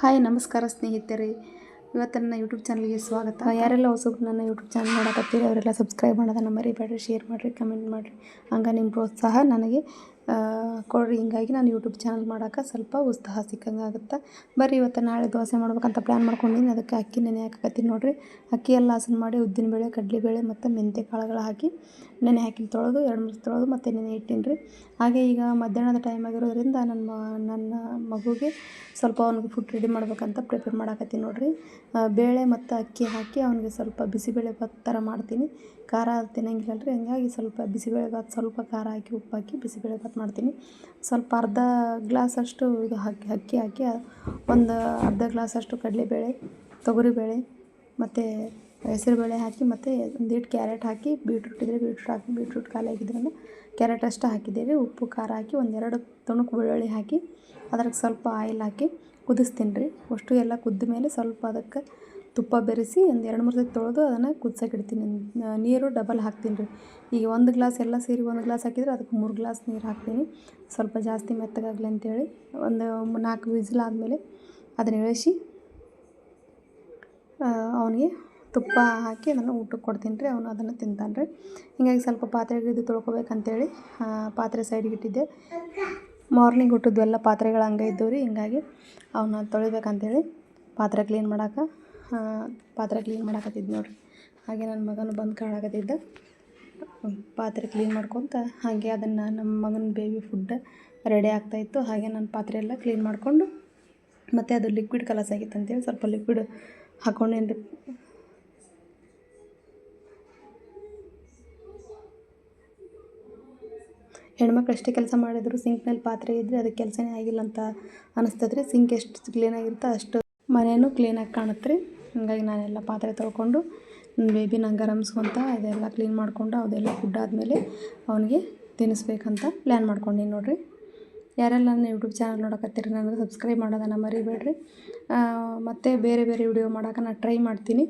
Hi ನಮಸ್ಕಾರ ಸ್ನೇಹಿತರೆ, ಇವತ್ತು ನನ್ನ ಯೂಟ್ಯೂಬ್ ಚಾನಲ್ಗೆ ಸ್ವಾಗತ. ಯಾರೆಲ್ಲ ಹೊಸಬ್ರು ನನ್ನ ಯೂಟ್ಯೂಬ್ ಚಾನಲ್ ನೋಡಕತ್ತೀರಿ ಅವರೆಲ್ಲ ಸಬ್ಸ್ಕ್ರೈಬ್ ಮಾಡೋದನ್ನು ಮರಿಬೇಡ್ರಿ, ಶೇರ್ ಮಾಡಿರಿ, ಕಮೆಂಟ್ ಮಾಡಿರಿ. ಹಂಗೆ ನಿಮ್ಮ ಪ್ರೋತ್ಸಾಹ ನನಗೆ ಕೊಡ್ರಿ. ಹಿಂಗಾಗಿ ನಾನು ಯೂಟ್ಯೂಬ್ ಚಾನಲ್ ಮಾಡೋಕೆ ಸ್ವಲ್ಪ ಉತ್ಸಾಹ ಸಿಕ್ಕಂಗೆ ಆಗುತ್ತೆ. ಬರ್ರಿ ಇವತ್ತು ನಾಳೆ ದೋಸೆ ಮಾಡ್ಬೇಕಂತ ಪ್ಲ್ಯಾನ್ ಮಾಡ್ಕೊಂಡಿನಿ. ಅದಕ್ಕೆ ಅಕ್ಕಿ ನೆನೆ ಹಾಕಕತ್ತೀನಿ ನೋಡಿರಿ. ಅಕ್ಕಿ ಎಲ್ಲ ಹಸನು ಮಾಡಿ ಉದ್ದಿನಬೇಳೆ, ಕಡಲೆಬೇಳೆ ಮತ್ತು ಮೆಂತ್ಯ ಕಾಳುಗಳು ಹಾಕಿ ನೆನೆ ಹಾಕಿ ತೊಳೆದು 2-3 ತೊಳೆದು ಮತ್ತು ನೆನೆ ಇಟ್ಟಿನಿ ರೀ. ಹಾಗೆ ಈಗ ಮಧ್ಯಾಹ್ನದ ಟೈಮ್ ಆಗಿರೋದ್ರಿಂದ ನನ್ನ ಮಗುಗೆ ಸ್ವಲ್ಪ ಅವ್ನಿಗೆ ಫುಡ್ ರೆಡಿ ಮಾಡ್ಬೇಕಂತ ಪ್ರಿಪೇರ್ ಮಾಡಾಕತ್ತೀನಿ ನೋಡಿರಿ. ಬೇಳೆ ಮತ್ತು ಅಕ್ಕಿ ಹಾಕಿ ಅವನಿಗೆ ಸ್ವಲ್ಪ ಬಿಸಿಬೇಳೆ ಭಾತ್ ಥರ ಮಾಡ್ತೀನಿ. ಖಾರ ತಿನ್ನಂಗಿಲ್ಲ ರೀ, ಹಂಗಾಗಿ ಸ್ವಲ್ಪ ಬಿಸಿಬೇಳೆ ಭಾತ್ ಸ್ವಲ್ಪ ಖಾರ ಹಾಕಿ ಉಪ್ಪು ಹಾಕಿ ಬಿಸಿಬೇಳೆ ಭಾತ್ ಮಾಡ್ತೀನಿ. ಸ್ವಲ್ಪ ಅರ್ಧ ಗ್ಲಾಸಷ್ಟು ಇದು ಅಕ್ಕಿ ಹಾಕಿ ಒಂದು ಅರ್ಧ ಗ್ಲಾಸಷ್ಟು ಕಡಲೆಬೇಳೆ, ತೊಗರಿಬೇಳೆ ಮತ್ತು ಹೆಸರುಬೇಳೆ ಹಾಕಿ ಮತ್ತು ಒಂದಿಟ್ಟು ಕ್ಯಾರೆಟ್ ಹಾಕಿ, ಬೀಟ್ರೂಟ್ ಇದ್ದರೆ ಬೀಟ್ರೂಟ್ ಹಾಕಿ, ಬೀಟ್ರೂಟ್ ಖಾಲಿ ಆಗಿದ್ದರಿಂದ ಕ್ಯಾರೆಟ್ ಅಷ್ಟು ಹಾಕಿದ್ದೇವೆ. ಉಪ್ಪು ಖಾರ ಹಾಕಿ 1-2 ತುಣುಕು ಬೆಳ್ಳುಳ್ಳಿ ಹಾಕಿ ಅದ್ರಾಗೆ ಸ್ವಲ್ಪ ಆಯಿಲ್ ಹಾಕಿ ಕುದಿಸ್ತೀನಿ ರೀ. ಅಷ್ಟು ಎಲ್ಲ ಕುದ್ದ ಮೇಲೆ ಸ್ವಲ್ಪ ಅದಕ್ಕೆ ತುಪ್ಪ ಬೆರೆಸಿ ಒಂದು 2-3 ಸತಿ ತೊಳೆದು ಅದನ್ನು ಕುದ್ಸಕ್ಕೆ ಇಡ್ತೀನಿ. ನೀರು ಡಬಲ್ ಹಾಕ್ತೀನಿ ರೀ. ಈಗ 1 ಗ್ಲಾಸ್ ಎಲ್ಲ ಸೇರಿ 1 ಗ್ಲಾಸ್ ಹಾಕಿದರೆ ಅದಕ್ಕೆ 3 ಗ್ಲಾಸ್ ನೀರು ಹಾಕ್ತೀನಿ, ಸ್ವಲ್ಪ ಜಾಸ್ತಿ ಮೆತ್ತಗಾಗಲಿ ಅಂತೇಳಿ. ಒಂದು 4 ವಿಸಿಲ್ ಆದಮೇಲೆ ಅದನ್ನು ಇಳಿಸಿ ಅವನಿಗೆ ತುಪ್ಪ ಹಾಕಿ ಅದನ್ನು ಊಟಕ್ಕೆ ಕೊಡ್ತೀನಿ ರೀ. ಅವನು ಅದನ್ನು ತಿಂತಾನೆ ರೀ. ಹೀಗಾಗಿ ಸ್ವಲ್ಪ ಪಾತ್ರೆಗೆ ಇದು ತೊಳ್ಕೊಬೇಕಂತೇಳಿ ಪಾತ್ರೆ ಸೈಡ್ಗೆ ಇಟ್ಟಿದ್ದೆ. ಮಾರ್ನಿಂಗ್ ಊಟದ್ದೆಲ್ಲ ಪಾತ್ರೆಗಳು ಹಂಗೆ ಇದ್ದವು ರೀ. ಹಿಂಗಾಗಿ ಅವನ್ನ ತೊಳಿಬೇಕಂತೇಳಿ ಪಾತ್ರೆ ಕ್ಲೀನ್ ಮಾಡಾಕತ್ತಿದ್ದು ನೋಡಿರಿ. ಹಾಗೆ ನನ್ನ ಮಗನು ಬಂದು ಕಾಣಕತ್ತಿದ್ದ. ಪಾತ್ರೆ ಕ್ಲೀನ್ ಮಾಡ್ಕೊತ ಹಾಗೆ ಅದನ್ನು ನಮ್ಮ ಮಗನ ಬೇಬಿ ಫುಡ್ ರೆಡಿ ಆಗ್ತಾಯಿತ್ತು. ಹಾಗೆ ನಾನು ಪಾತ್ರೆ ಎಲ್ಲ ಕ್ಲೀನ್ ಮಾಡಿಕೊಂಡು ಮತ್ತು ಅದು ಲಿಕ್ವಿಡ್ ಕಲಸ್ ಆಗಿತ್ತು ಅಂತೇಳಿ ಸ್ವಲ್ಪ ಲಿಕ್ವಿಡ್ ಹಾಕ್ಕೊಂಡೇನು ರೀ. ಹೆಣ್ಮಕ್ಳು ಎಷ್ಟೇ ಕೆಲಸ ಮಾಡಿದ್ರು ಸಿಂಕ್ನಲ್ಲಿ ಪಾತ್ರೆ ಇದ್ದರೆ ಅದಕ್ಕೆ ಕೆಲಸನೇ ಆಗಿಲ್ಲ ಅಂತ ಅನ್ನಿಸ್ತದೆ ರೀ. ಸಿಂಕ್ ಎಷ್ಟು ಕ್ಲೀನಾಗಿರುತ್ತೆ ಅಷ್ಟು ಮನೆಯೂ ಕ್ಲೀನಾಗಿ ಕಾಣುತ್ತೆ ರೀ. ಹಾಗಾಗಿ ನಾನೆಲ್ಲ ಪಾತ್ರೆ ತೊಳ್ಕೊಂಡು ನನ್ನ ಬೇಬಿನ ಗರಮ್ಸ್ಕೊತ ಅದೆಲ್ಲ ಕ್ಲೀನ್ ಮಾಡಿಕೊಂಡು ಅದೆಲ್ಲ ಫುಡ್ ಆದಮೇಲೆ ಅವನಿಗೆ ತಿನ್ನಿಸ್ಬೇಕಂತ ಪ್ಲ್ಯಾನ್ ಮಾಡ್ಕೊಂಡೀನಿ ನೋಡಿರಿ. ಯಾರೆಲ್ಲ ನನ್ನ ಯೂಟ್ಯೂಬ್ ಚಾನಲ್ ನೋಡಕತ್ತೀರಿ ನನಗೆ ಸಬ್ಸ್ಕ್ರೈಬ್ ಮಾಡೋದನ್ನು ಮರಿಬೇಡ್ರಿ. ಮತ್ತು ಬೇರೆ ಬೇರೆ ವಿಡಿಯೋ ಮಾಡೋಕೆ ನಾನು ಟ್ರೈ ಮಾಡ್ತೀನಿ.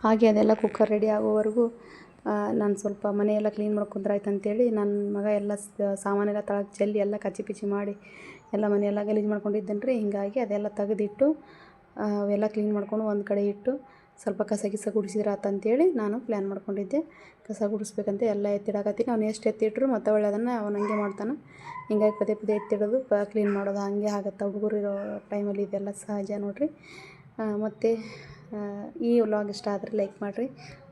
ಹಾಗೆ ಅದೆಲ್ಲ ಕುಕ್ಕರ್ ರೆಡಿ ಆಗೋವರೆಗೂ ನಾನು ಸ್ವಲ್ಪ ಮನೆಯೆಲ್ಲ ಕ್ಲೀನ್ ಮಾಡ್ಕೊಂಡ್ರೆ ಆಯ್ತು ಅಂತೇಳಿ ನನ್ನ ಮಗ ಎಲ್ಲ ಸಾಮಾನೆಲ್ಲ ತಳಗೆ ಚೆಲ್ಲಿ ಎಲ್ಲ ಕಚ್ಚಿ ಪಿಚ್ಚಿ ಮಾಡಿ ಎಲ್ಲ ಮನೆಯೆಲ್ಲ ಗಲೀಜು ಮಾಡ್ಕೊಂಡಿದ್ದೇನೆ ರೀ. ಹೀಗಾಗಿ ಅದೆಲ್ಲ ತೆಗೆದಿಟ್ಟು ಅವೆಲ್ಲ ಕ್ಲೀನ್ ಮಾಡ್ಕೊಂಡು ಒಂದು ಕಡೆ ಇಟ್ಟು ಸ್ವಲ್ಪ ಕಸ ಗುಡಿಸಿದ್ರೆ ಆತಂತೇಳಿ ನಾನು ಪ್ಲ್ಯಾನ್ ಮಾಡ್ಕೊಂಡಿದ್ದೆ. ಕಸ ಗುಡಿಸ್ಬೇಕಂತ ಎಲ್ಲ ಎತ್ತಿಡಾಕತ್ತೀನಿ. ಅವ್ನು ಎಷ್ಟು ಎತ್ತಿಟ್ರು ಮತ್ತು ಒಳ್ಳೆ ಅದನ್ನು ಅವನು ಹಂಗೆ ಮಾಡ್ತಾನೆ. ಹಿಂಗಾಗಿ ಪದೇ ಎತ್ತಿಡೋದು ಕ್ಲೀನ್ ಮಾಡೋದು ಹಂಗೆ ಆಗುತ್ತೆ. ಹುಡುಗರು ಇರೋ ಟೈಮಲ್ಲಿ ಇದೆಲ್ಲ ಸಹಜ ನೋಡಿರಿ. ಮತ್ತು ಈ ವ್ಲಾಗ್ ಇಷ್ಟ ಆದರೆ ಲೈಕ್ ಮಾಡಿರಿ.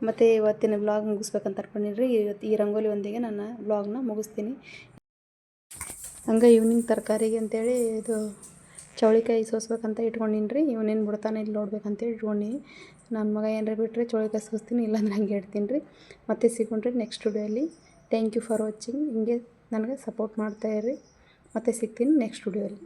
ಮತ್ತು ಇವತ್ತಿನ ವ್ಲಾಗ್ ಮುಗಿಸ್ಬೇಕಂತ ಅನ್ಕೊಂಡಿನಿ. ಈ ರಂಗೋಲಿಯೊಂದಿಗೆ ನನ್ನ ವ್ಲಾಗ್ನ ಮುಗಿಸ್ತೀನಿ. ಹಂಗೆ ಈವ್ನಿಂಗ್ ತರಕಾರಿಗೆ ಅಂತೇಳಿ ಇದು ಚೌಳಿಕಾಯಿ ಸೋಸ್ಬೇಕಂತ ಇಟ್ಕೊಂಡಿನಿ ರೀ. ಇವನೇನು ಬಿಡ್ತಾನೆ ಇಲ್ಲಿ ನೋಡ್ಬೇಕಂತೇಳಿ ಇಟ್ಕೊಂಡಿನಿ. ನನ್ನ ಮಗ ಏನಾರ ಬಿಟ್ಟರೆ ಚೌಳಿಕಾಯಿ ಸೋಸ್ತೀನಿ, ಇಲ್ಲಾಂದ್ರೆ ಹಂಗೆ ಇಡ್ತೀನಿ ರೀ. ಮತ್ತೆ ಸಿಗ್ಕೊಂಡ್ರಿ ನೆಕ್ಸ್ಟ್ ವಿಡಿಯೋಲಿ. Thank you for watching. ಹಿಂಗೆ ನನಗೆ ಸಪೋರ್ಟ್ ಮಾಡ್ತಾಯಿರ್ರಿ. ಮತ್ತೆ ಸಿಗ್ತೀನಿ ನೆಕ್ಸ್ಟ್ ವಿಡಿಯೋಲಿ.